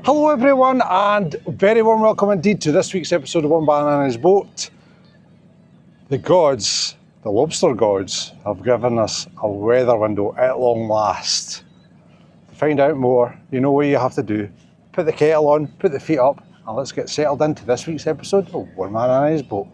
Hello everyone, and very warm welcome indeed to this week's episode of One Man and His Boat. The gods, the lobster gods, have given us a weather window at long last. To find out more, you know what you have to do. Put the kettle on, put the feet up, and let's get settled into this week's episode of One Man and His Boat.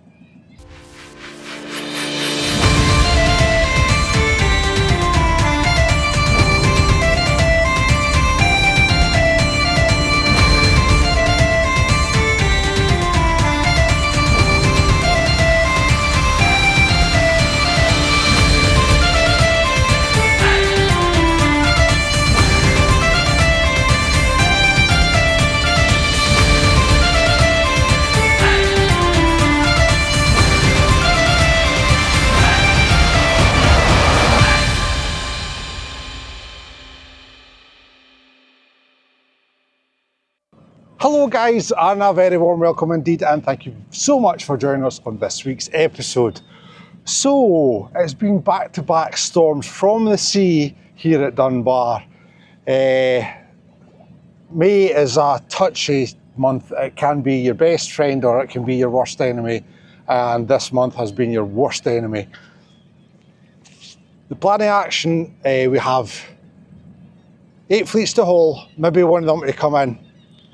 Hello guys, and a very warm welcome indeed, and thank you so much for joining us on this week's episode. So, it's been back-to-back storms from the sea here at Dunbar. May is a touchy month. It can be your best friend or it can be your worst enemy, and this month has been your worst enemy. The plan of action, we have 8 fleets to haul, maybe one of them to come in.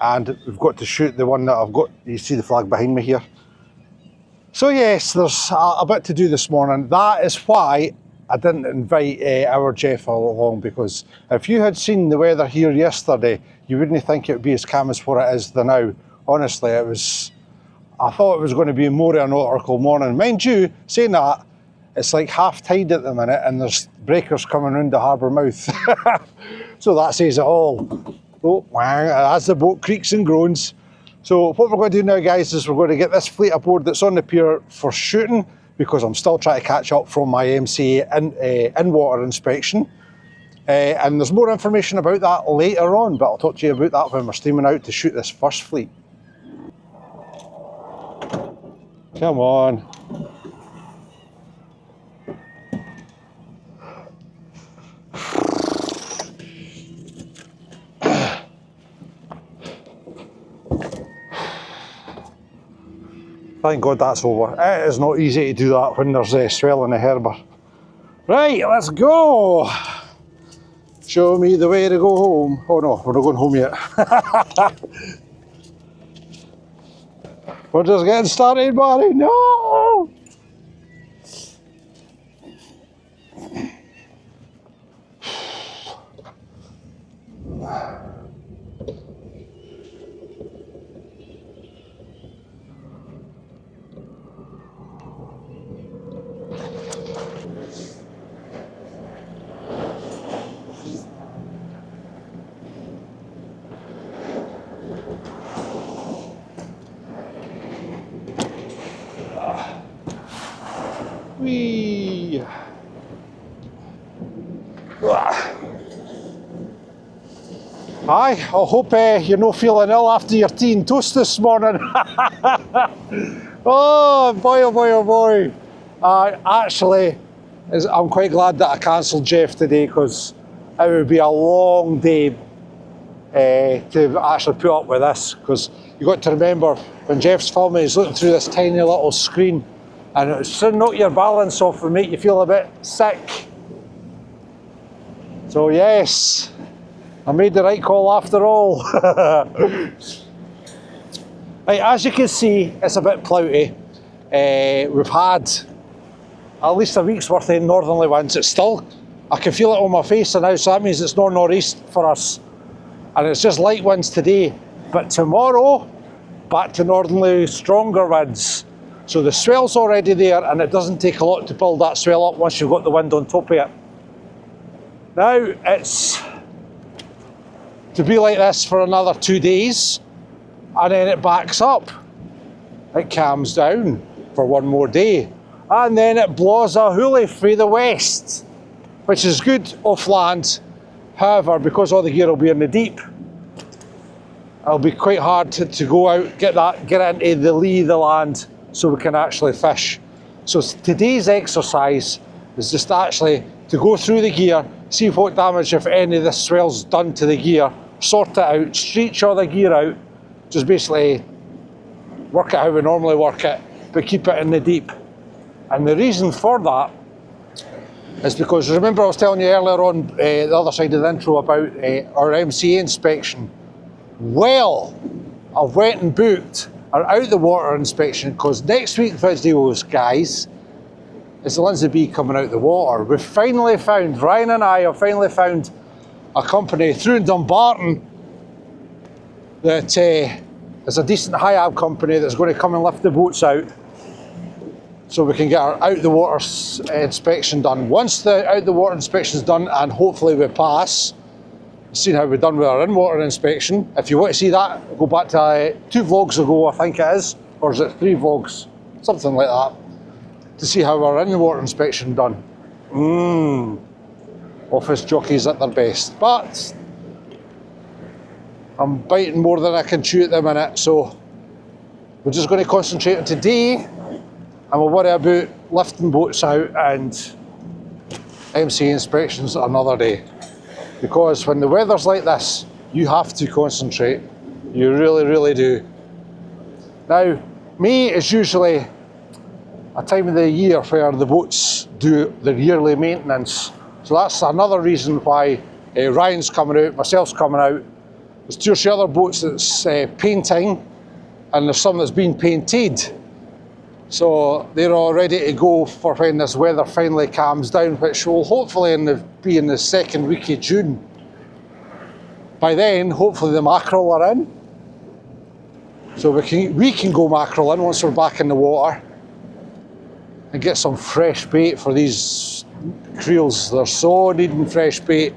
And we've got to shoot the one that I've got. You see the flag behind me here. So yes, there's a bit to do this morning. That is why I didn't invite our Jeff along, because if you had seen the weather here yesterday, you wouldn't think it would be as calm as what it is now. Honestly, I thought it was going to be more of a nautical morning. Mind you, saying that, it's like half tide at the minute and there's breakers coming round the harbour mouth. So that says it all. Oh, as the boat creaks and groans. So what we're going to do now, guys, is we're going to get this fleet aboard that's on the pier for shooting, because I'm still trying to catch up from my MCA in-water inspection. And there's more information about that later on, but I'll talk to you about that when we're steaming out to shoot this first fleet. Come on. Thank God that's over. It is not easy to do that when there's a swell in the harbour. Right, let's go. Show me the way to go home. Oh no, we're not going home yet. We're just getting started, buddy. No! Whee! Aye, I hope you're not feeling ill after your tea and toast this morning. Oh boy, oh boy, oh boy. Actually, I'm quite glad that I cancelled Jeff today, because it would be a long day to actually put up with this, because you've got to remember, when Jeff's filming, he's looking through this tiny little screen, and it'll soon knock your balance off and make you feel a bit sick. So yes, I made the right call after all. Right, as you can see, it's a bit cloudy. We've had at least a week's worth of northerly winds. It's still, I can feel it on my face now, so that means it's not northeast for us. And it's just light winds today. But tomorrow, back to northerly, stronger winds. So the swell's already there, and it doesn't take a lot to build that swell up once you've got the wind on top of it. Now it's to be like this for another 2 days, and then it backs up. It calms down for one more day, and then it blows a hoolie through the west, which is good off land. However, because all the gear will be in the deep, it'll be quite hard to go out, get into the lee of the land, so we can actually fish. So today's exercise is just actually to go through the gear, see what damage, if any, this swell's done to the gear sort it out, stretch all the gear out, just basically work it how we normally work it, but keep it in the deep. And the reason for that is because, remember I was telling you earlier on the other side of the intro about our MCA inspection. Well, I've went and booked our out the water inspection, because next week's videos, guys, is the Lynsey B coming out the water. We've finally found, Ryan and I have finally found a company through in Dumbarton that is a decent high-ab company that's going to come and lift the boats out, so we can get our out the water inspection done. Once the out the water inspection is done and hopefully we pass, seen how we've done with our in-water inspection. If you want to see that, go back to 2 vlogs ago, I think it is, or is it 3 vlogs, something like that, to see how our in-water inspection done. Office jockeys at their best, but I'm biting more than I can chew at the minute, so we're just going to concentrate on today, and we'll worry about lifting boats out and MC inspections another day. Because when the weather's like this, you have to concentrate. You really, really do. Now, May is usually a time of the year where the boats do their yearly maintenance. So that's another reason why Ryan's coming out, myself's coming out. There's 2 or 3 other boats that's painting, and there's some that's been painted. So they're all ready to go for when this weather finally calms down, which will hopefully be in the 2nd week of June. By then, hopefully the mackerel are in. So we can go mackerel in once we're back in the water and get some fresh bait for these creels. They're so needing fresh bait.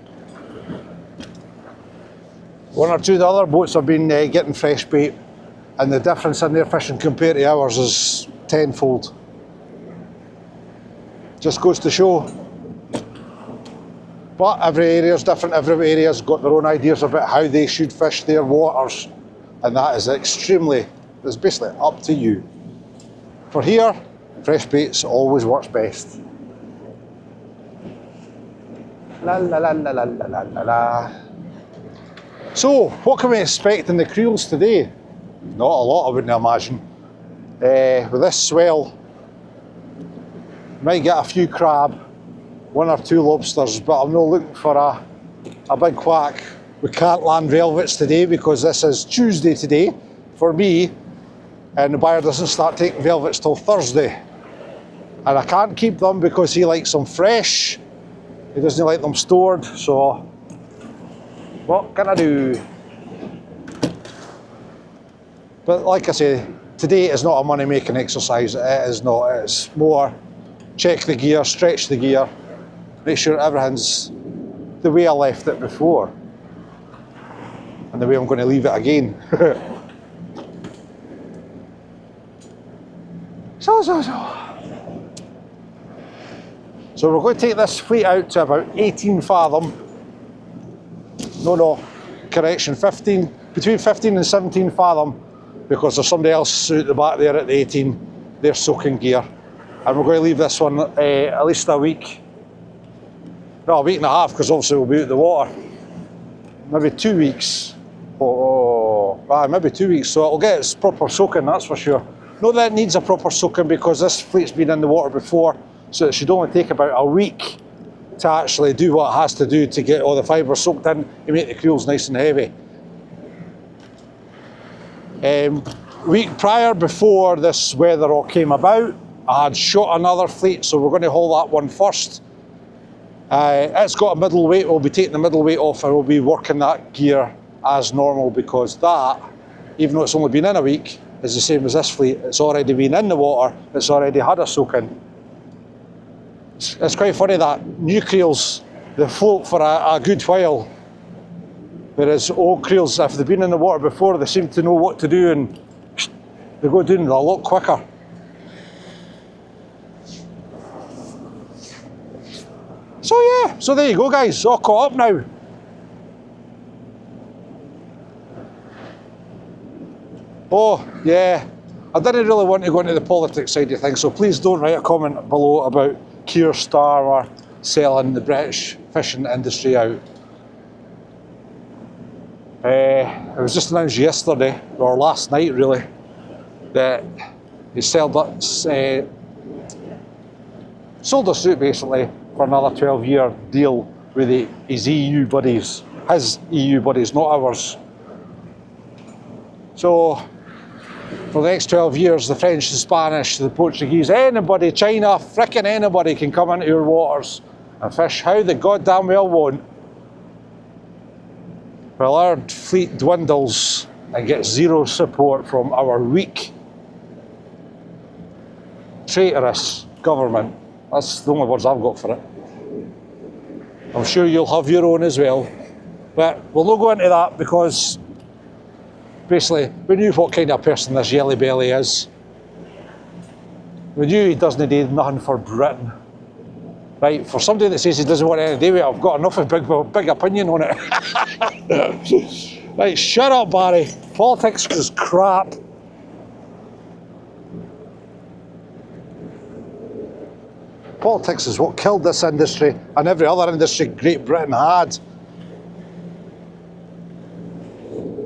1 or 2 of the other boats have been getting fresh bait, and the difference in their fishing compared to ours is tenfold. Just goes to show. But every area's different, every area's got their own ideas about how they should fish their waters, and that is it's basically up to you. For here, fresh baits always works best. La la la la la la la la. So, what can we expect in the creels today? Not a lot, I wouldn't imagine. With this swell, might get a few crab, 1 or 2 lobsters, but I'm not looking for a big quack. We can't land velvets today because this is Tuesday today for me, and the buyer doesn't start taking velvets till Thursday. And I can't keep them because he likes them fresh. He doesn't like them stored, so what can I do? But like I say, today is not a money-making exercise. It is not. It's more check the gear, stretch the gear, make sure everything's the way I left it before, and the way I'm going to leave it again. So we're going to take this fleet out to about 18 fathom. Correction, between 15 and 17 fathom, because there's somebody else out the back there at the 18, they're soaking gear. And we're going to leave this one at least a week. No, a week and a half, because obviously we'll be out the water. Maybe 2 weeks. Maybe 2 weeks, so it'll get its proper soaking, that's for sure. Not that it needs a proper soaking, because this fleet's been in the water before, so it should only take about a week to actually do what it has to do to get all the fibre soaked in and make the creels nice and heavy. Week prior, before this weather all came about, I had shot another fleet, so we're going to haul that one first. It's got a middle weight. We'll be taking the middle weight off and we'll be working that gear as normal, because that, even though it's only been in a week, is the same as this fleet. It's already been in the water, it's already had a soak in. It's quite funny that new creels, they float for a good while, whereas old creels, if they've been in the water before, they seem to know what to do and they go down a lot quicker. So yeah, so there you go guys, all caught up now. Oh yeah, I didn't really want to go into the politics side of things, so please don't write a comment below about Keir Starmer selling the British fishing industry out. It was just announced yesterday, or last night really, that he sold us out basically for another 12-year deal with his EU buddies. His EU buddies, not ours. So, for the next 12 years, the French, the Spanish, the Portuguese, anybody, China, frickin' anybody can come into your waters and fish how they goddamn well want. Well, our fleet dwindles and gets zero support from our weak, traitorous government. That's the only words I've got for it. I'm sure you'll have your own as well. But we'll not go into that because basically we knew what kind of person this Yelly Belly is. We knew he doesn't do nothing for Britain. Right, for somebody that says he doesn't want anything to do with it, I've got enough of a big opinion on it. Right, shut up, Barry. Politics is crap. Politics is what killed this industry and every other industry Great Britain had.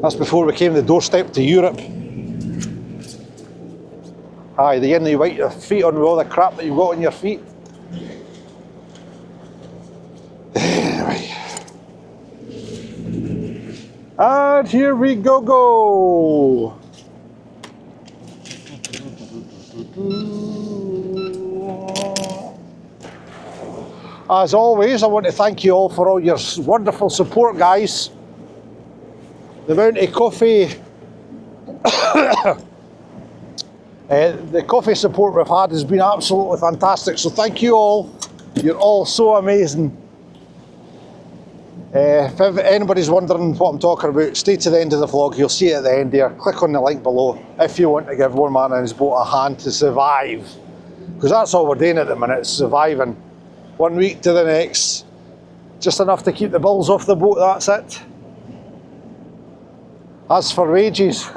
That's before we came the doorstep to Europe. Aye, the end you wipe your feet on with all the crap that you've got on your feet. Anyway. And here we go. As always, I want to thank you all for all your wonderful support, guys. The amount of coffee, the coffee support we've had has been absolutely fantastic. So thank you all. You're all so amazing. If anybody's wondering what I'm talking about, stay to the end of the vlog. You'll see it at the end there. Click on the link below if you want to give one man and his boat a hand to survive. Because that's all we're doing at the minute, surviving. 1 week to the next. Just enough to keep the bills off the boat, that's it. As for wages,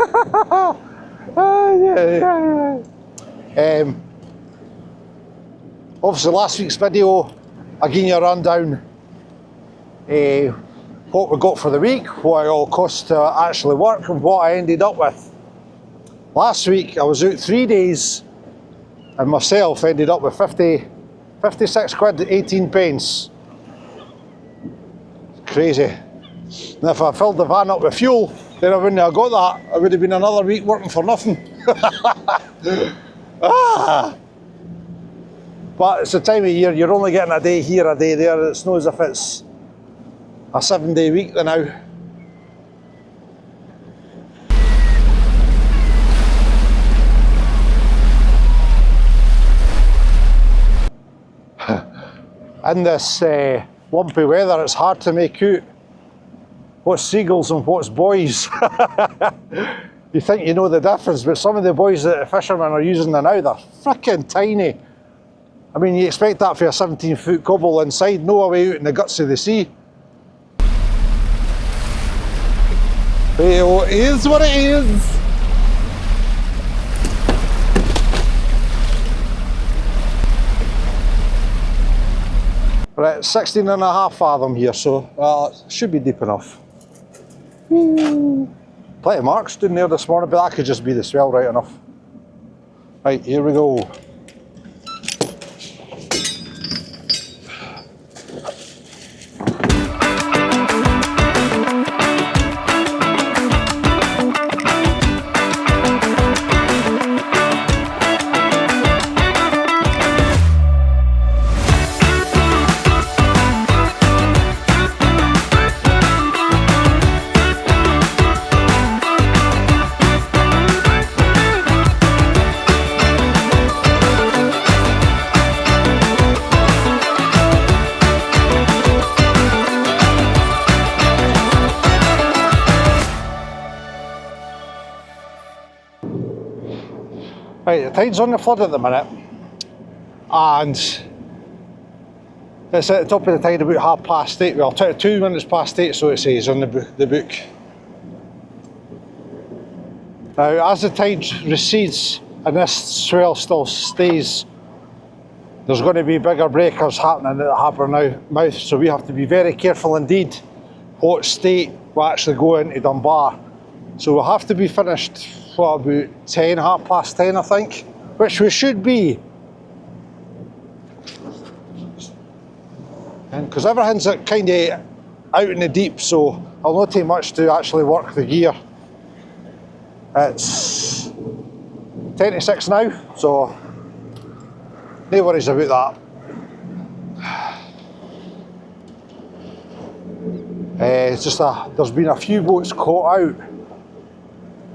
obviously last week's video, I gave you a rundown what we got for the week, what it all cost to actually work and what I ended up with. Last week I was out 3 days and myself ended up with 56 quid 18 pence. Crazy. And if I filled the van up with fuel, then I wouldn't have got that. I would have been another week working for nothing. But it's the time of year, you're only getting a day here, a day there. It's not as if it's a 7-day week now. In this lumpy weather, it's hard to make out what's seagulls and what's buoys. You think you know the difference, but some of the buoys that the fishermen are using now, they're frickin' tiny. I mean, you expect that for a 17-foot cobble inside, no away out in the guts of the sea. It is what it is. Right, 16.5 fathom here, so it should be deep enough. Plenty of marks down there this morning, but that could just be the swell right enough. Right, here we go. Right, the tide's on the flood at the minute, and it's at the top of the tide about 8:30. Well, 2 minutes past 8, so it says on the book. Now, as the tide recedes and this swell still stays, there's going to be bigger breakers happening at the harbour mouth, so we have to be very careful indeed what state we actually go into Dunbar. So we'll have to be finished, what, about 10, half past 10 I think, which we should be. And because everything's kind of out in the deep, so I'll not take much to actually work the gear. It's 10 to 6 now, so no worries about that. It's just there's been a few boats caught out,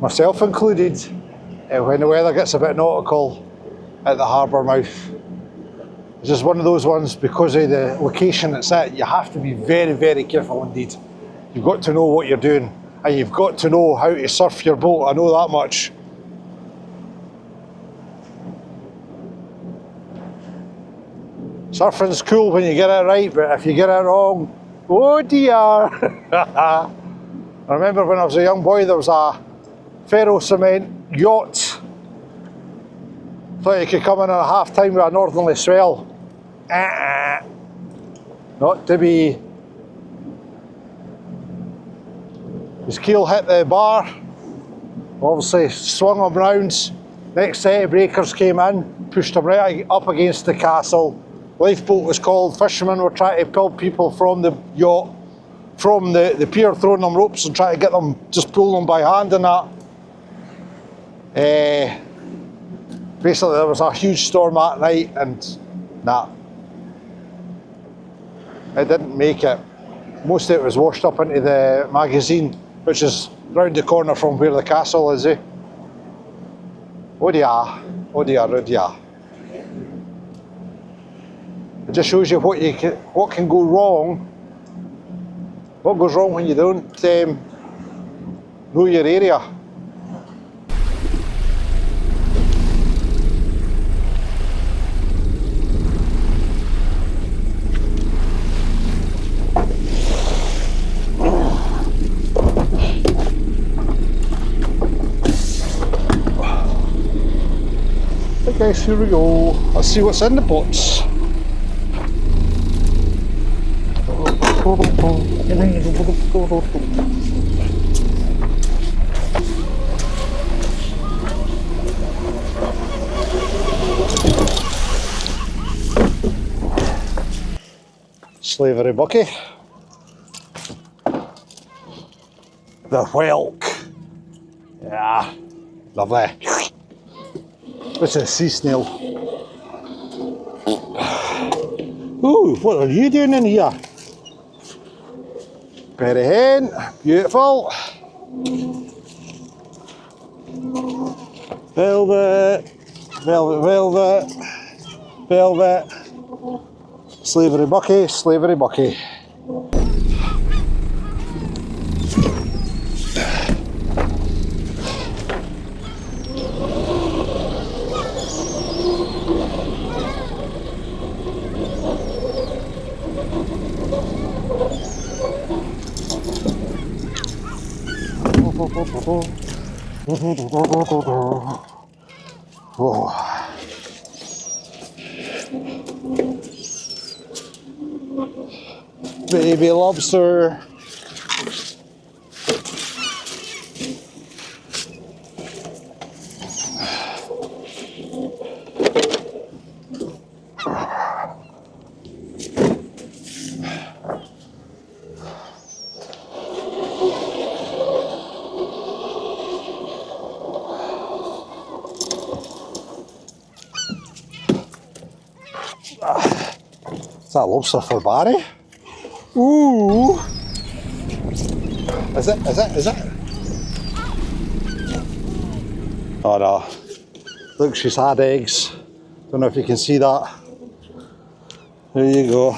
myself included, when the weather gets a bit nautical at the harbour mouth. It's just one of those ones, because of the location it's at, you have to be very, very careful indeed. You've got to know what you're doing, and you've got to know how to surf your boat, I know that much. Surfing's cool when you get it right, but if you get it wrong, oh dear. I remember when I was a young boy, there was a ferro cement yacht. Thought you could come in at a half time with a northerly swell. Not to be. His keel hit the bar, obviously swung him round. Next set of breakers came in, pushed him right up against the castle. Lifeboat was called, fishermen were trying to pull people from the yacht, from the pier, throwing them ropes and trying to get them, just pull them by hand and that. Basically there was a huge storm that night and nah, it didn't make it. Most of it was washed up into the magazine, which is round the corner from where the castle is. Oh dear, oh dear, oh dear. It just shows you what can go wrong. What goes wrong when you don't know your area. Okay guys, here we go. Let's see what's in the pots. Slavery bucky. The whelk. Yeah, lovely. What's a sea snail? Ooh, what are you doing in here? Berry hen, beautiful. Velvet, velvet, velvet, velvet. Slavery bucky, slavery bucky. Oh. Baby lobster. Is that lobster for Barry? Ooh! Is it? Is it? Is it? Oh no. Look, she's had eggs. Don't know if you can see that. There you go.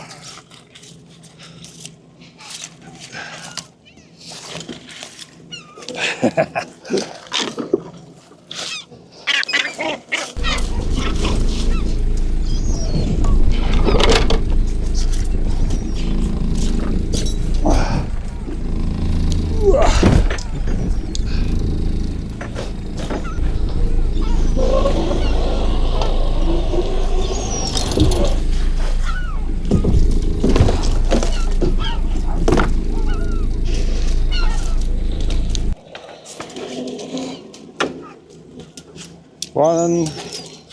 1,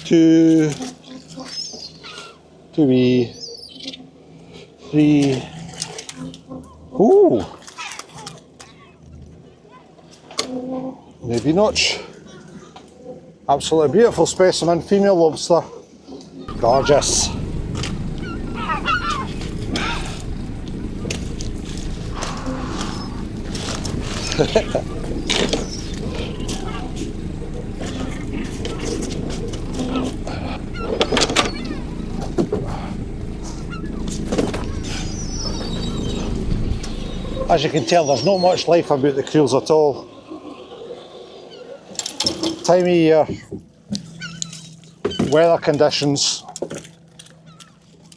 2, 2, 3. Ooh! Maybe notch. Absolutely beautiful specimen, female lobster. Gorgeous. As you can tell, there's not much life about the creels at all. Time of year, weather conditions,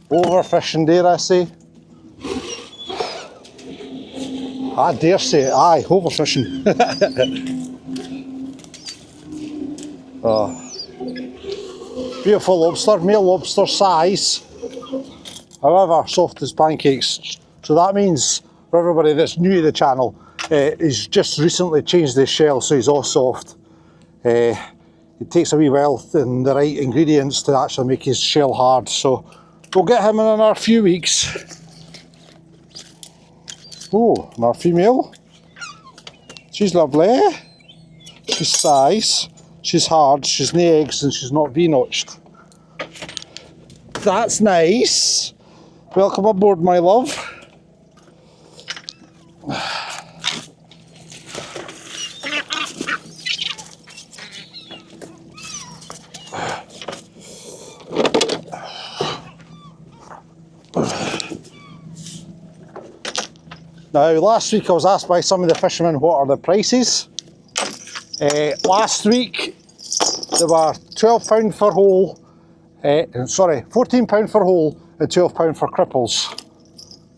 overfishing, dare I say? I dare say, aye, overfishing. Oh. Beautiful lobster, male lobster size, however soft as pancakes. So that means for everybody that's new to the channel, he's just recently changed his shell, so he's all soft. It takes a wee while and the right ingredients to actually make his shell hard, so we'll get him in another few weeks. Oh, another female. She's lovely. She's size, she's hard, she's no eggs, and she's not V-notched. That's nice. Welcome aboard, my love. Now, last week I was asked by some of the fishermen what are the prices. Last week they were £12 for whole, £14 for whole and £12 for cripples.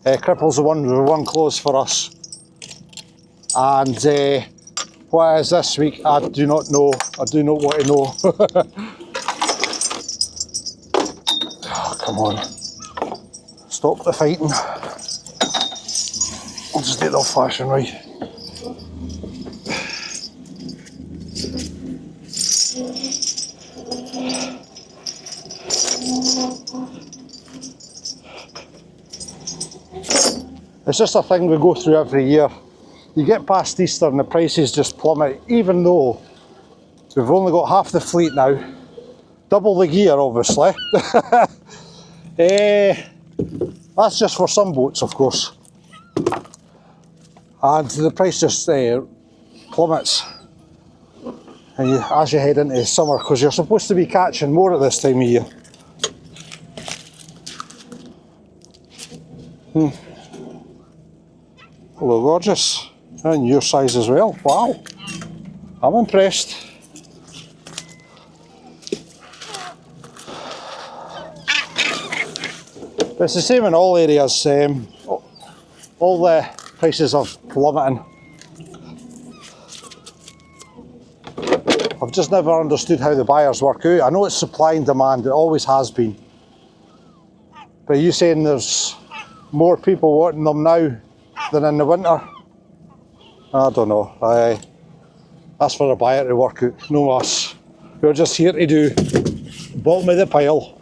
Cripples the one closed for us. And what is this week? I do not know. I do not want to know. Oh, come on. Stop the fighting. I'll just do it old fashioned way. It's just a thing we go through every year. You get past Easter and the prices just plummet, even though we've only got half the fleet now. Double the gear, obviously. That's just for some boats, of course. And the price just plummets and as you head into summer, because you're supposed to be catching more at this time of year. Hello, gorgeous. And your size as well. Wow. I'm impressed. But it's the same in all areas. All the prices are plummeting. I've just never understood how the buyers work out. I know it's supply and demand, it always has been. But are you saying there's more people wanting them now than in the winter? I don't know. That's for the buyer to work out, no us. We're just here to do bottom of the pile.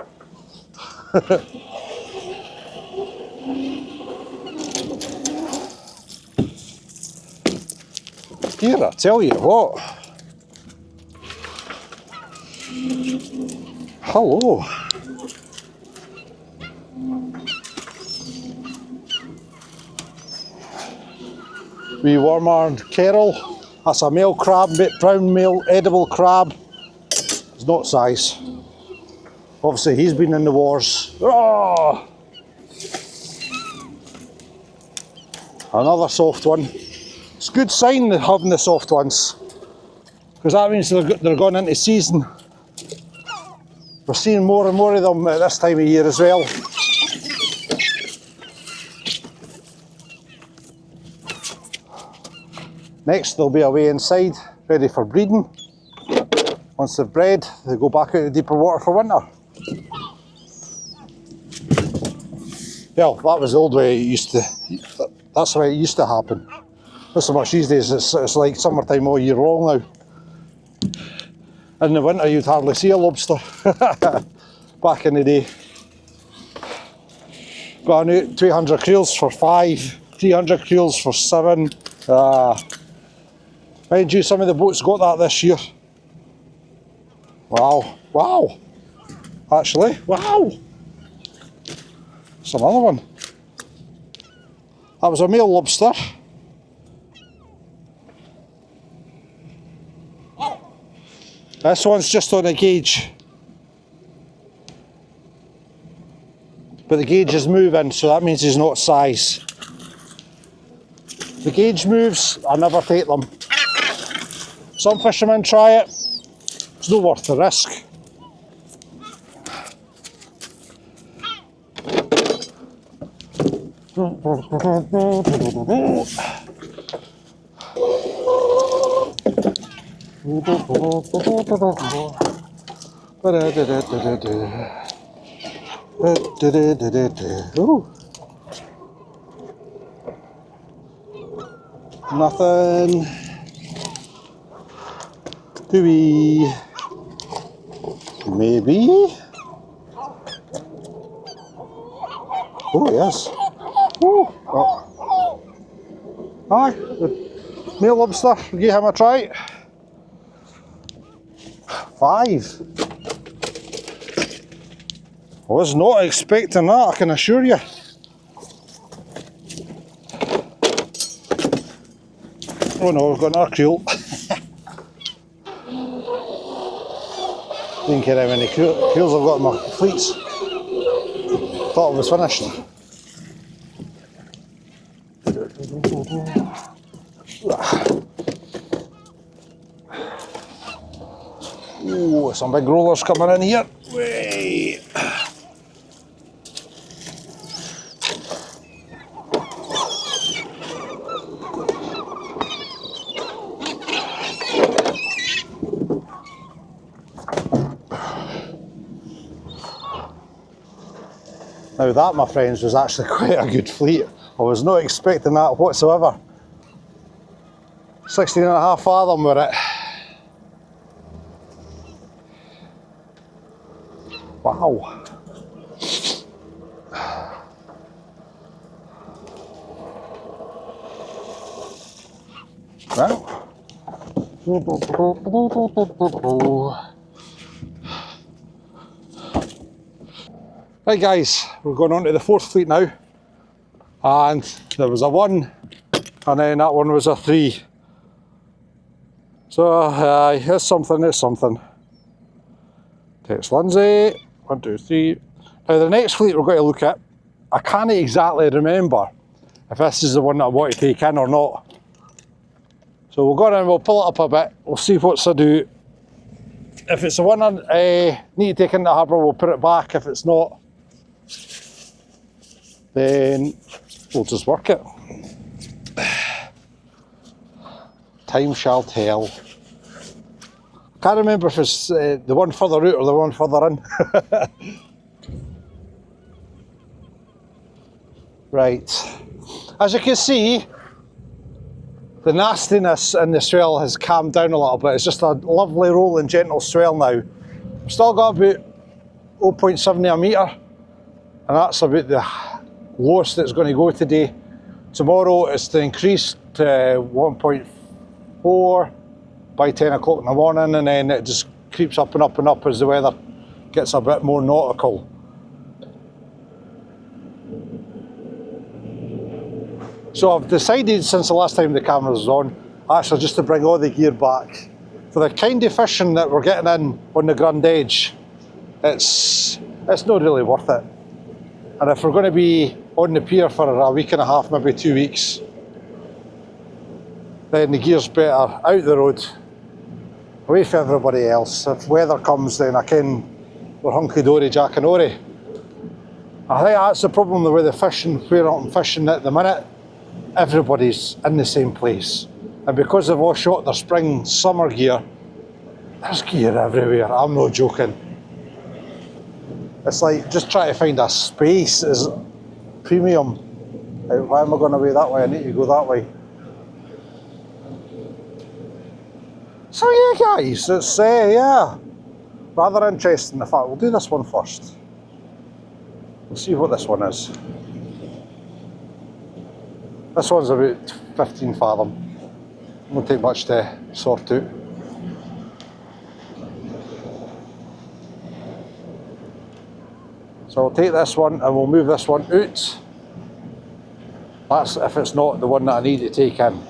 Here, I tell you what. Hello. Wee worm-armed Carol. That's a male crab, brown male edible crab. It's not size. Obviously he's been in the wars. Oh! Another soft one. It's a good sign having the soft ones, because that means they're going into season. We're seeing more and more of them at this time of year as well. Next they'll be away inside, ready for breeding. Once they've bred, they go back out to deeper water for winter. Well, that was the old way it used to, that's the way it used to happen. Not so much these days, it's like summertime all year long now. In the winter you'd hardly see a lobster back in the day. Got out 200 creels for 5, 300 creels for 7. Mind you, some of the boats got that this year. Wow, wow. Actually, wow. There's another one. That was a male lobster. This one's just on a gauge. But the gauge is moving, so that means he's not size. The gauge moves, I never take them. Some fishermen try it, it's not worth the risk. Ooh. Nothing. Do we? Maybe. Oh yes. Ooh. Oh. Aye, the male lobster. We'll give him a try. 5. I was not expecting that, I can assure you. Oh no, we've got another creel. Didn't care how many creels I've got in my fleets. Thought I was finished. Ooh, some big rollers coming in here. Wait. Now that, my friends, was actually quite a good fleet. I was not expecting that whatsoever. 16.5 fathom with it. Wow. Well. Right guys, we're going on to the 4th fleet now. And there was a 1, and then that one was a 3. So, here's something, there's something. Text Lynsey, 1, 2, 3. Now the next fleet we're going to look at, I can't exactly remember if this is the one that I want to take in or not. So we'll go in, we'll pull it up a bit, we'll see what's to do. If it's the one I need to take into harbour, we'll put it back. If it's not, then we'll just work it. Time shall tell. I can't remember if it's the one further out or the one further in. Right. As you can see, the nastiness in the swell has calmed down a little bit. It's just a lovely rolling gentle swell now. I've still got about 0.70 a metre, and that's about the lowest it's going to go today. Tomorrow it's to increase to 1.4 by 10 o'clock in the morning, and then it just creeps up and up and up as the weather gets a bit more nautical. So I've decided since the last time the camera was on, actually just to bring all the gear back. For the kind of fishing that we're getting in on the Grand Edge, it's not really worth it. And if we're going to be on the pier for a week and a half, maybe 2 weeks, then the gear's better out the road, away from everybody else. If weather comes, then I can, we're hunky-dory, Jack and Ori. I think that's the problem with the fishing, where I'm fishing at the minute. Everybody's in the same place. And because they've all shot their spring summer gear, there's gear everywhere, I'm not joking. It's like, just trying to find a space is premium. Why am I going away that way? I need to go that way. So yeah guys, it's yeah, rather interesting. In fact, we'll do this one first. We'll see what this one is. This one's about 15 fathom. Won't take much to sort out. So I'll take this one and we'll move this one out. That's if it's not the one that I need to take in.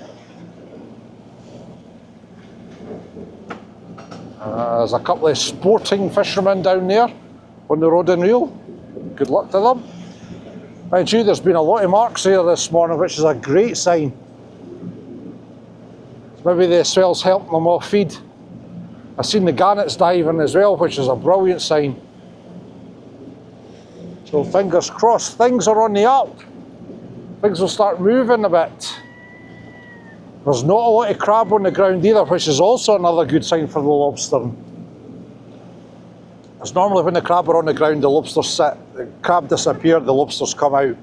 There's a couple of sporting fishermen down there on the rod and reel. Good luck to them. Mind you, there's been a lot of marks here this morning, which is a great sign. Maybe the swells helping them off feed. I've seen the gannets diving as well, which is a brilliant sign. So fingers crossed, things are on the up. Things will start moving a bit. There's not a lot of crab on the ground either, which is also another good sign for the lobster. It's normally when the crab are on the ground, the lobsters sit, the crab disappear, the lobsters come out.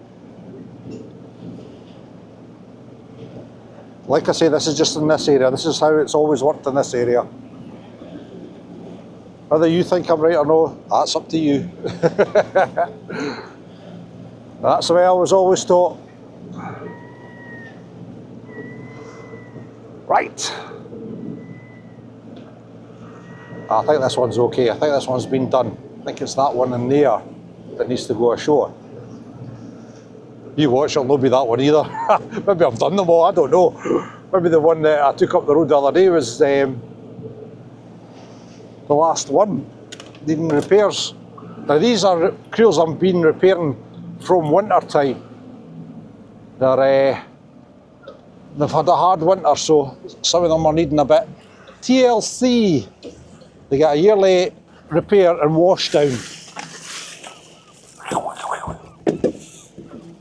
Like I say, this is just in this area. This is how it's always worked in this area. Whether you think I'm right or no, that's up to you. That's the way I was always taught. Right. I think this one's okay. I think this one's been done. I think it's that one in there that needs to go ashore. You watch, it'll not be that one either. Maybe I've done them all, I don't know. Maybe the one that I took up the road the other day was the last one, needing repairs. Now these are creels I've been repairing from winter time. They've had a hard winter, so some of them are needing a bit TLC. They get a yearly repair and wash down.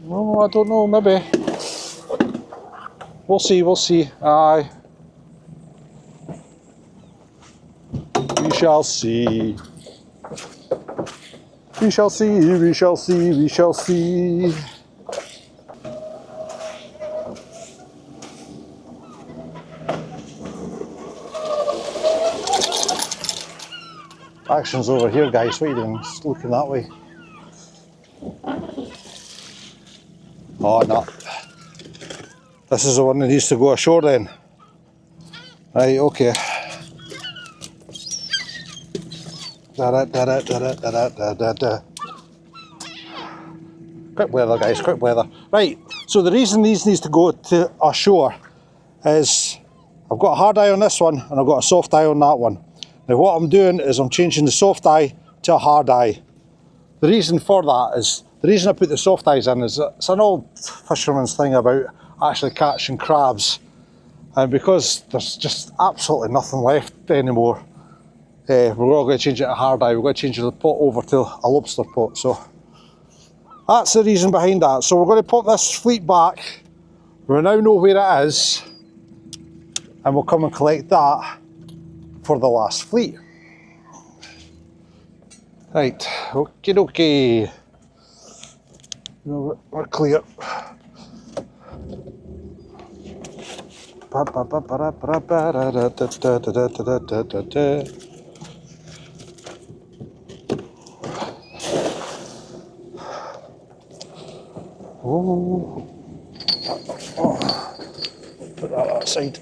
Oh, I don't know, maybe. We'll see, we'll see. Aye. We shall see. We shall see, we shall see, we shall see. Action's over here, guys. What are you doing? Just looking that way. Oh, no. This is the one that needs to go ashore then. Right, okay. Quick weather, guys, quick weather. Right, so the reason these needs to go to ashore is I've got a hard eye on this one and I've got a soft eye on that one. Now what I'm doing is I'm changing the soft eye to a hard eye. The reason for that is, the reason I put the soft eyes in is it's an old fisherman's thing about actually catching crabs. And because there's just absolutely nothing left anymore, we're all going to change it to a hard eye. We're going to change the pot over to a lobster pot. So that's the reason behind that. So we're going to put this fleet back. We now know where it is. And we'll come and collect that for the last fleet. Right, okie dokie. We're clear. Oh. Put that outside.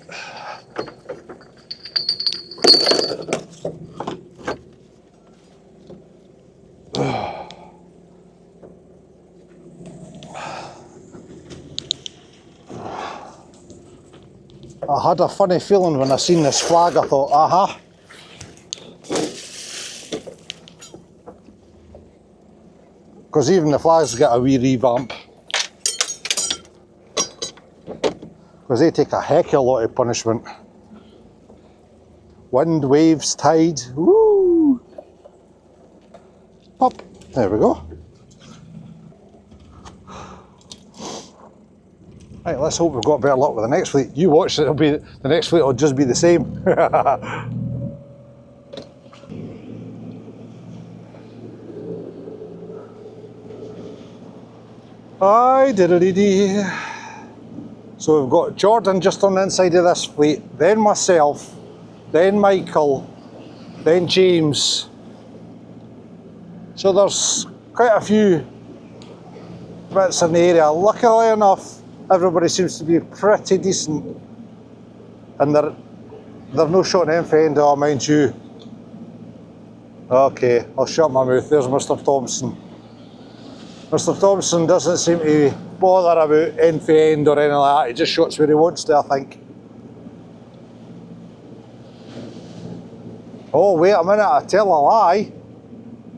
I had a funny feeling when I seen this flag. I thought, aha. Because even the flags get a wee revamp. Because they take a heck of a lot of punishment. Wind, waves, tide, woo! Up, there we go. Right, let's hope we've got better luck with the next fleet. You watch it, the next fleet will just be the same. Aye, diddly-dee. So we've got Jordan just on the inside of this fleet, then myself, then Michael, then James. So there's quite a few bits in the area. Luckily enough, everybody seems to be pretty decent, and they're no shot in end, oh mind you. Okay, I'll shut my mouth. There's Mr. Thompson. Mr. Thompson doesn't seem to bother about end for end or anything like that. He just shots where he wants to, I think. Oh, wait a minute, I tell a lie.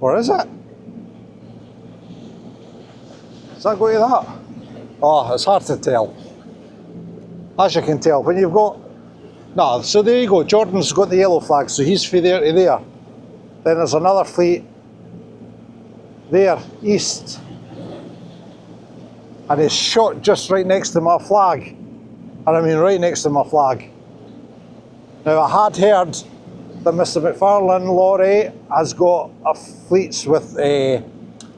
Or is it? Does that go to that? Oh, it's hard to tell. As you can tell, when you've got... No, so there you go, Jordan's got the yellow flag, so he's from there to there. Then there's another fleet there, east. And it's shot just right next to my flag. And I mean right next to my flag. Now I had heard that Mr. McFarlane Lorry has got fleets with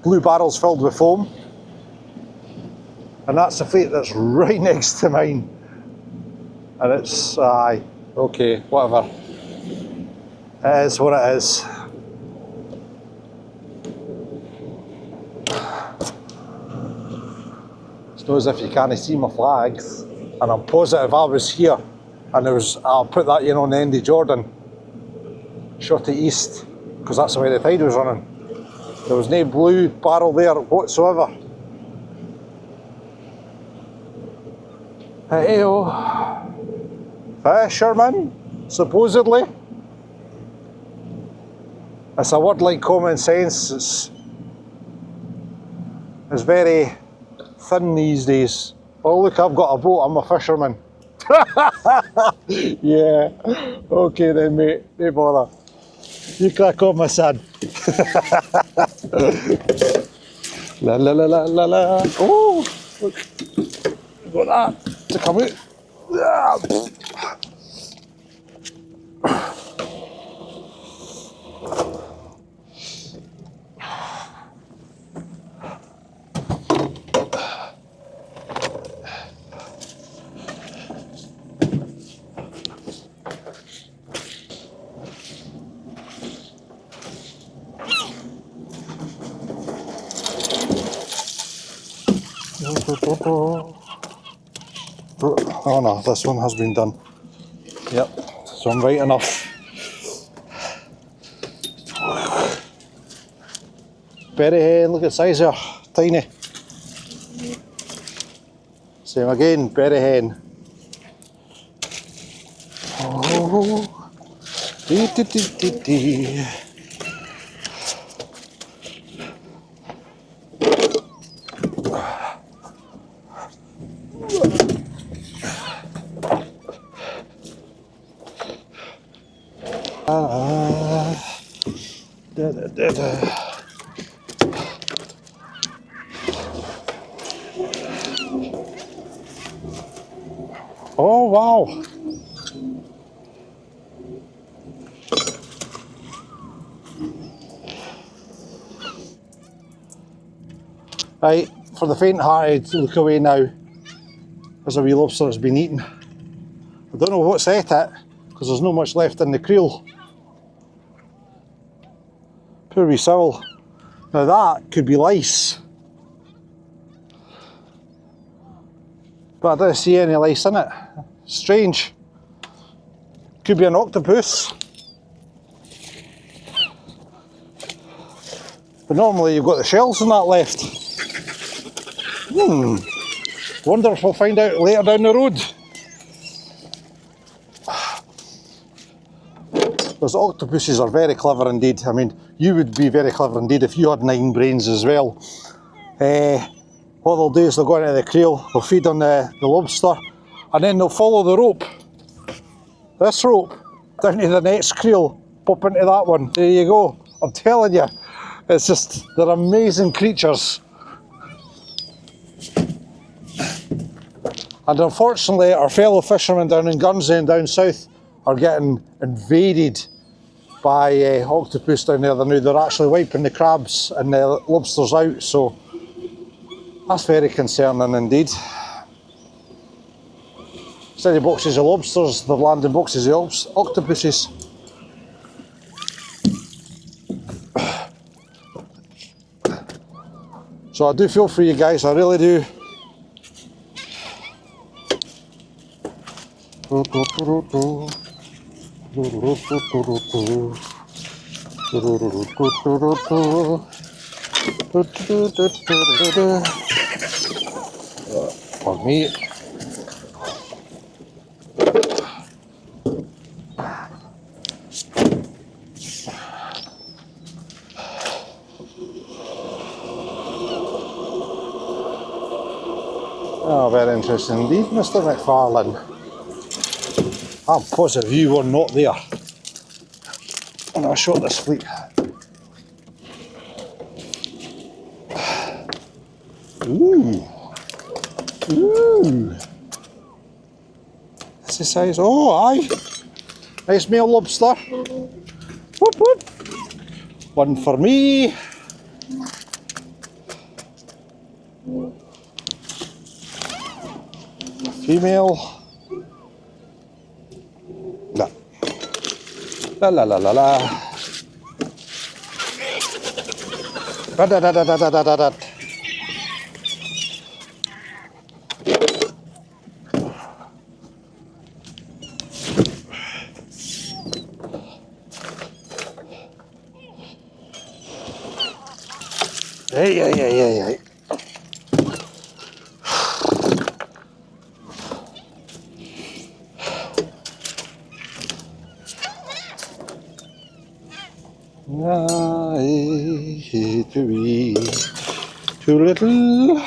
blue barrels filled with foam. And that's the fleet that's right next to mine. And it's, aye, okay, whatever. It is what it is. It's not as if you can't see my flags. And I'm positive I was here. And there was, I'll put that in on the end of Jordan. Shot to east, because that's the way the tide was running. There was no blue barrel there whatsoever. Hey-o. Fisherman, supposedly. It's a word like common sense. It's very thin these days. Oh look, I've got a boat, I'm a fisherman. Yeah, okay then mate, no bother. You crack on my son. La la la la la la. Oh, look, got that to come out. Oh no, this one has been done. Yep, so I'm right enough. Berry hen, look at the size there, tiny. Same again, berry hen. Oh, dee dee dee dee dee. Oh wow! Right, for the faint-hearted, look away now. There's a wee lobster that's been eaten. I don't know what's ate it, because there's not much left in the creel. Poor wee soul. Now that could be lice. But I don't see any lice in it. Strange. Could be an octopus. But normally you've got the shells in that left. Wonder if we'll find out later down the road. Those octopuses are very clever indeed. I mean, you would be very clever indeed if you had 9 brains as well. What they'll do is they'll go into the creel, they'll feed on the lobster, and then they'll follow the rope. This rope, down to the next creel, pop into that one. There you go. I'm telling you, it's just, they're amazing creatures. And unfortunately, our fellow fishermen down in Guernsey and down south are getting invaded by octopus down there. They're actually wiping the crabs and the lobsters out, so that's very concerning indeed. Instead of boxes of lobsters, they're landing boxes of octopuses. So I do feel for you guys, I really do. For me. Oh, very interesting indeed, Mr. McFarlane. I'm positive you were not there when I shot this fleet. Ooh. Ooh. That's the size. Oh, aye. Nice male lobster. Whoop, whoop. One for me. Female. No. La la la la la. Da da da da da da da da. Hey, hey, hey, hey, hey. I hate to be too little.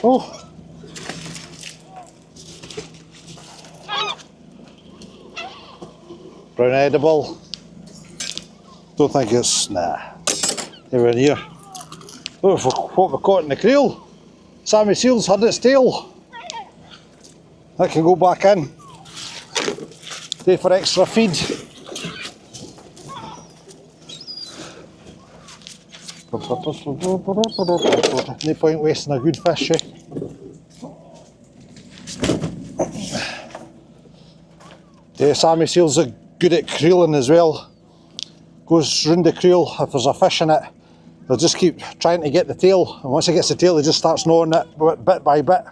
Oh, brown edible. Don't think it's, nah, anywhere near. Oh, for what we caught in the creel. Sammy seal's had its tail. That can go back in. Day for extra feed. No point wasting a good fish, eh? The Sammy seals are good at creeling as well. Goes round the creel, if there's a fish in it, they'll just keep trying to get the tail, and once it gets the tail, it just starts gnawing it bit by bit.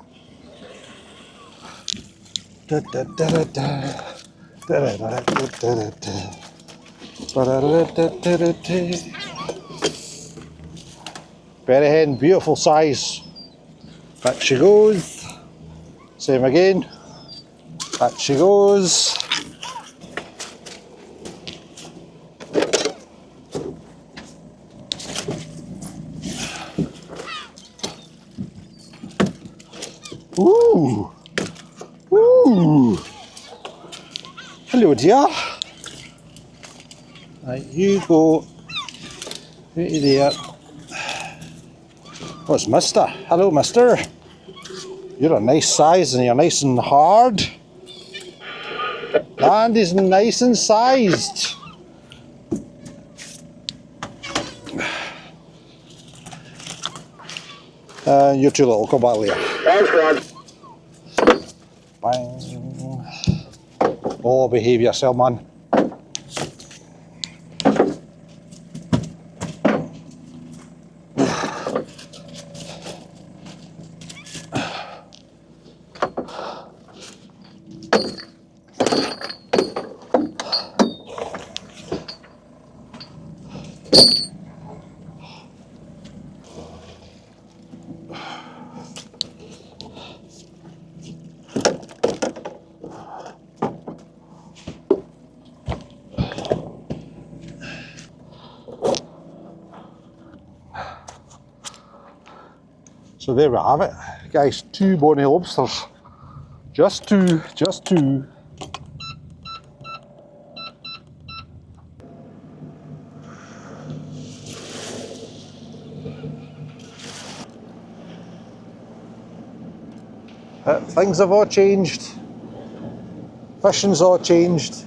Berry hen, beautiful size. Back she goes. Same again. Back she goes. Ooh. Ooh. Hello, dear. Right, you go. Right there. Oh, it's Mister. Hello, Mister. You're a nice size and you're nice and hard. And he's nice and sized. You're too little. Come back later. Thanks, God. Bang. Oh, behave yourself, man. So there we have it. guys, 2 bonny lobsters. Just 2, just 2. Things have all changed. Fishing's all changed.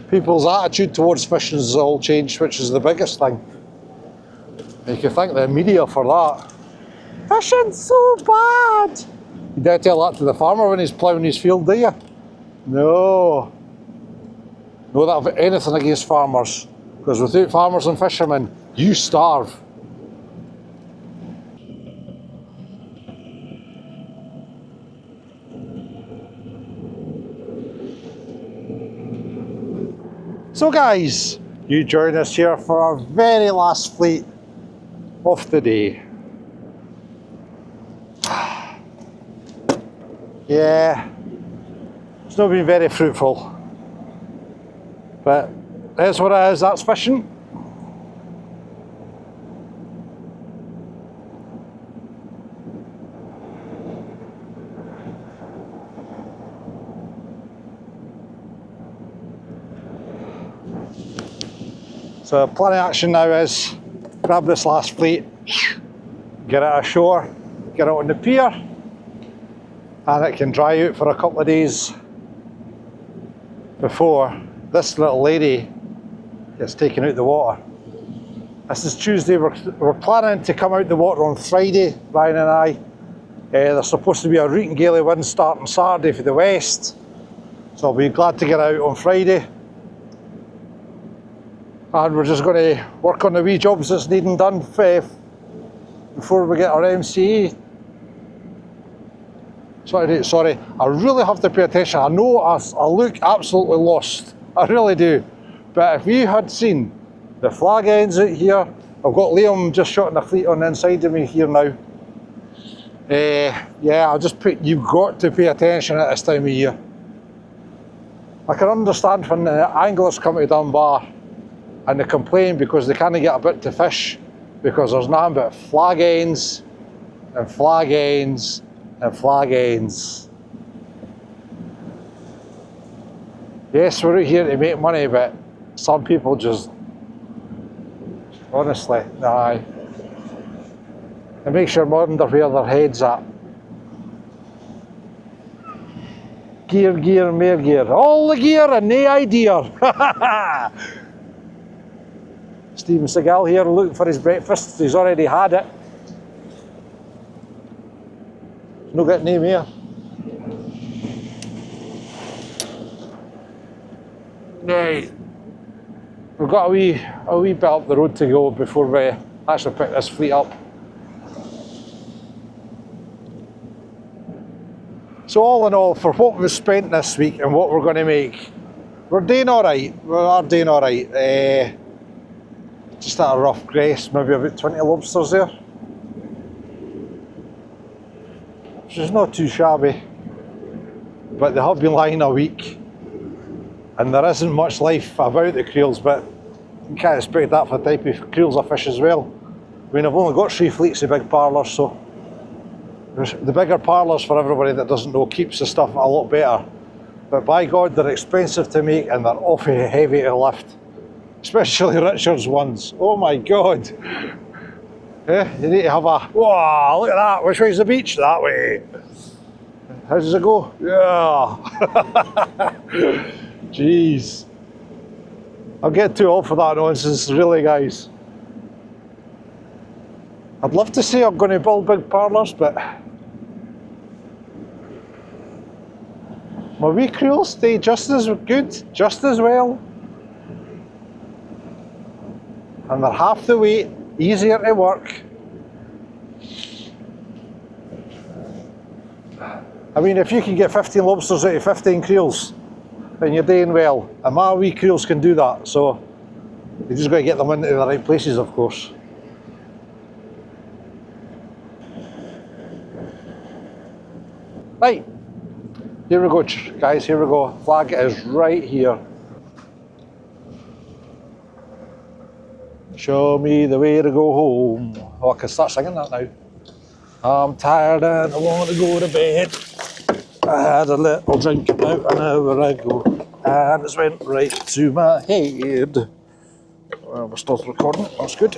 People's attitude towards fishing has all changed, which is the biggest thing. You can thank the media for that. Fishing's so bad! You dare tell that to the farmer when he's ploughing his field, do you? No. No, that have anything against farmers. Because without farmers and fishermen, you starve. So guys, you join us here for our very last fleet of the day. Yeah, it's not been very fruitful, but that's what it is, that's fishing. So the plan of action now is grab this last fleet, get it ashore, get it on the pier, and it can dry out for a couple of days before this little lady gets taken out the water. This is Tuesday, we're planning to come out the water on Friday, Ryan and I. There's supposed to be a Reorganizing wind starting Saturday for the west, so I'll be glad to get out on Friday. And we're just going to work on the wee jobs that's needing done before we get our MCE. Sorry, I really have to pay attention. I know I look absolutely lost, I really do. But if you had seen the flag ends out here, I've got Liam just shotting a fleet on the inside of me here now. Yeah, I'll just put, you've got to pay attention at this time of year. I can understand when the anglers come to Dunbar and they complain because they can't get a bit to fish because there's nothing but flag ends and flag ends and flag ends. Yes, we're out here to make money, but some people just, honestly, nah. It makes you wonder where their head's at. Gear, gear, more gear. All the gear and no idea. Steven Seagal here looking for his breakfast. He's already had it. He's not getting him here. Right. We've got a wee bit up the road to go before we actually pick this fleet up. So all in all, for what we've spent this week and what we're going to make, we're doing alright. We are doing alright. Just at a rough guess, maybe about 20 lobsters there. Which is not too shabby. But they have been lying a week. And there isn't much life about the creels, but you can't expect that for the type of creels I fish as well. I mean, I've only got 3 fleets of big parlours, so the bigger parlours, for everybody that doesn't know, keeps the stuff a lot better. But by God, they're expensive to make and they're awfully heavy to lift. Especially Richard's ones. Oh my God. You need to have a, whoa, look at that. Which way's the beach? That way. How does it go? Yeah. Jeez. I'll get too old for that nonsense, really, guys. I'd love to say I'm going to build big parlours, but my wee creels stay just as good, just as well. And they're half the weight, easier to work. I mean, if you can get 15 lobsters out of 15 creels, then you're doing well. And my wee creels can do that, so you just got to get them into the right places, of course. Right, here we go, guys, here we go. Flag is right here. Show me the way to go home. Oh, I can start singing that now. I'm tired and I want to go to bed. I had a little drink about an hour ago and it's went right to my head. Well, we're still recording, that's good.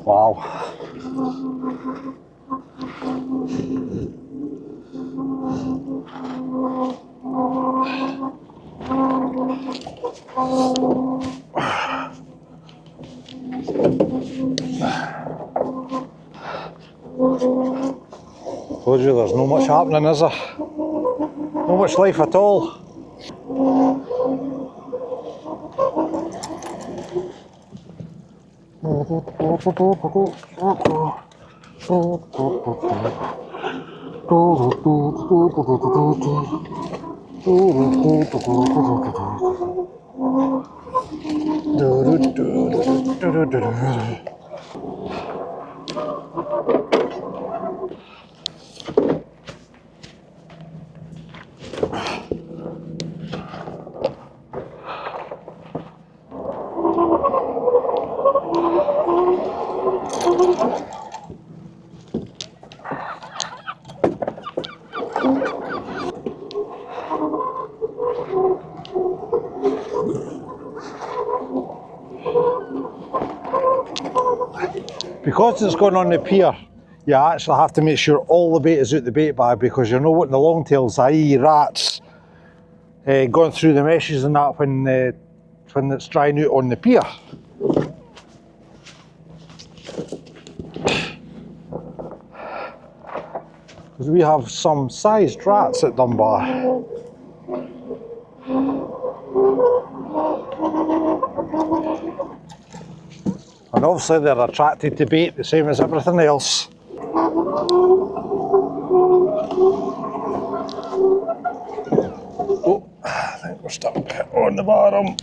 Wow. Told you there's not much happening, is there? Not much life at all. Because it's going on the pier, you actually have to make sure all the bait is out the bait bag, because you're not wanting the longtails, i.e. rats, going through the meshes and that when it's drying out on the pier. Because we have some sized rats at Dunbar. And obviously they're attracted to bait the same as everything else. Oh, I think we're stuck on the bottom.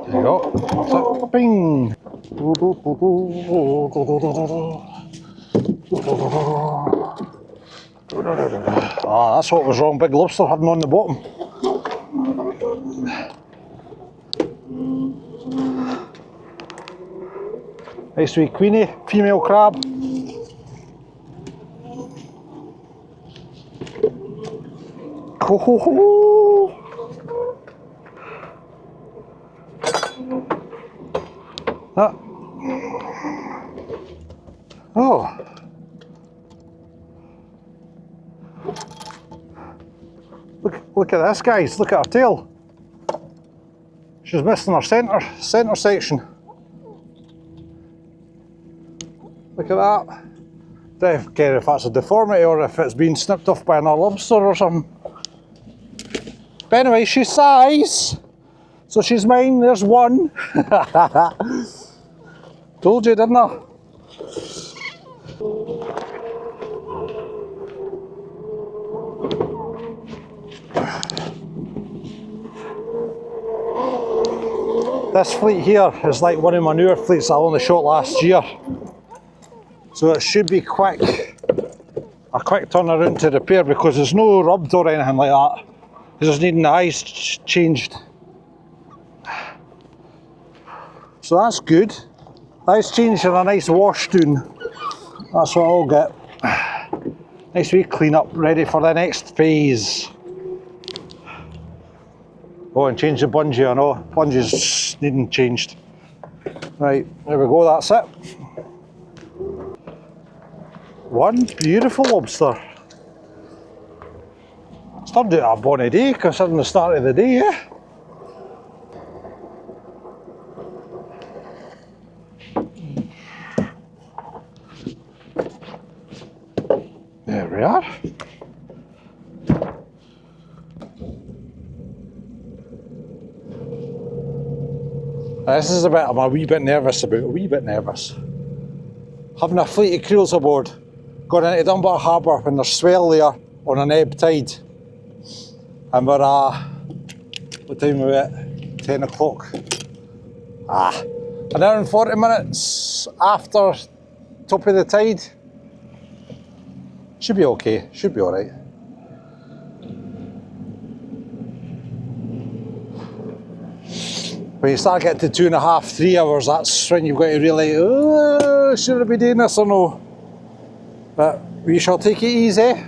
There you go. Bing! Ah, that's what was wrong. Big lobster hiding on the bottom. Nice wee queenie, female crab. Ho ho ho! Ah. Oh. Look at this, guys. Look at her tail. She's missing her centre section. Look at that. Don't care if that's a deformity or if it's been snipped off by another lobster or something. But anyway, she's size. So she's mine, there's one. Told you, didn't I? This fleet here is like one of my newer fleets I only shot last year. So it should be quick, a quick turnaround to repair, because there's no rubbed or anything like that. It's just needing the eyes changed. So that's good. Eyes changed and a nice wash down. That's what I'll get. Nice wee clean up, ready for the next phase. Oh, and change the bungee, I know. Bungee's needing changed. Right, there we go, that's it. One beautiful lobster. It's turned out a bonny day considering the start of the day, yeah? There we are. This is a bit I'm a wee bit nervous about, Having a fleet of creels aboard, going into Dunbar Harbour when there's swell there on an ebb tide. And we're what time are we at? 10 o'clock. An hour and 40 minutes after top of the tide. Should be okay, should be alright. When you start getting to 2.5, 3 hours, that's when you've got to really, oh, should I be doing this or no? But we shall take it easy.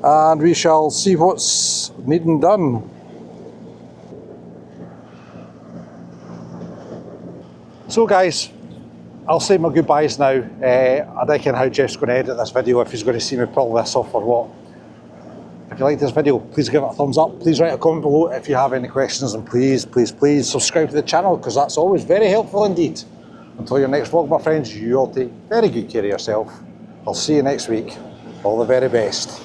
And we shall see what's needing done. So guys, I'll say my goodbyes now. I reckon how Jeff's going to edit this video, if he's going to see me pull this off or what. If you like this video, please give it a thumbs up. Please write a comment below if you have any questions, and please, please, please subscribe to the channel, because that's always very helpful indeed. Until your next vlog, my friends, you all take very good care of yourself. I'll see you next week. All the very best.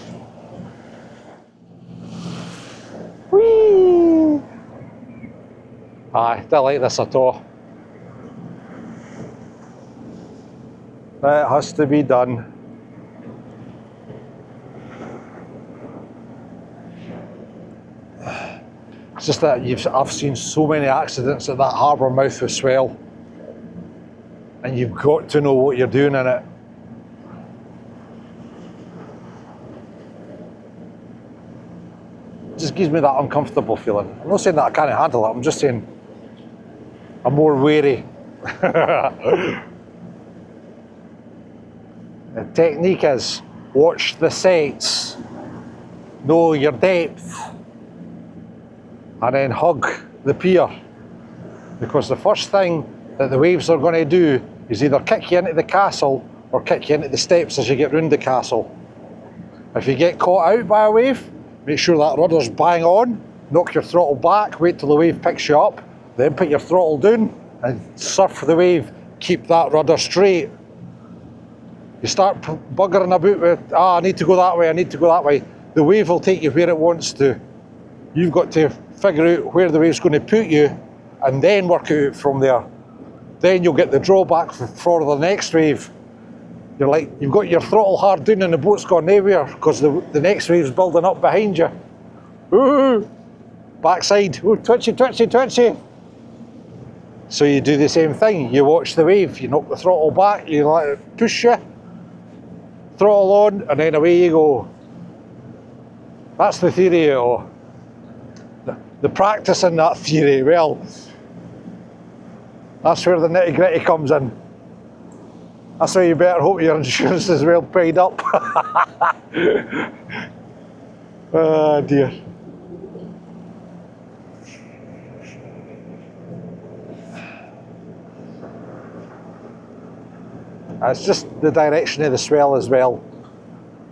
Whee! Aye, don't like this at all. It has to be done. It's just that I've seen so many accidents at that harbour mouth with swell, and you've got to know what you're doing in it. It just gives me that uncomfortable feeling. I'm not saying that I can't handle it, I'm just saying I'm more wary. The technique is watch the sets, know your depth, and then hug the pier, because the first thing that the waves are going to do is either kick you into the castle or kick you into the steps as you get round the castle. If you get caught out by a wave, make sure that rudder's bang on, knock your throttle back, wait till the wave picks you up, then put your throttle down and surf the wave, keep that rudder straight. You start buggering about with, I need to go that way, I need to go that way. The wave will take you where it wants to. You've got to figure out where the wave's going to put you and then work it out from there. Then you'll get the drawback for the next wave. You're like, you've got your throttle hard down and the boat's gone nowhere because the next wave's building up behind you. Ooh, backside, ooh, twitchy, twitchy, twitchy. So you do the same thing. You watch the wave, you knock the throttle back, you let it push you, throttle on, and then away you go. That's the theory of it. The practice in that theory, well, that's where the nitty gritty comes in. That's why you better hope your insurance is well paid up. Oh dear. It's just the direction of the swell as well.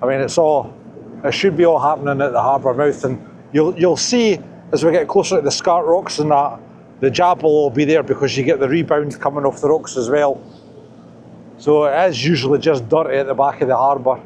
I mean, it should be all happening at the harbour mouth, and you'll see as we get closer to the scarp rocks and that, the jab will all be there because you get the rebound coming off the rocks as well. So it is usually just dirty at the back of the harbour.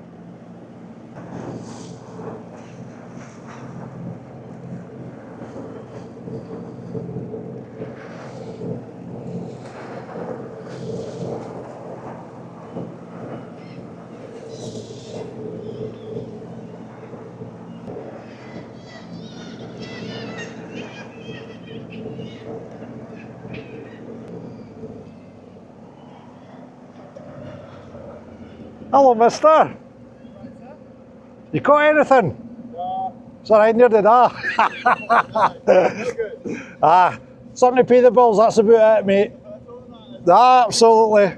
Hello, mister. You caught anything? No. It's alright, near the da. Something to pay the bills, that's about it, mate. Absolutely.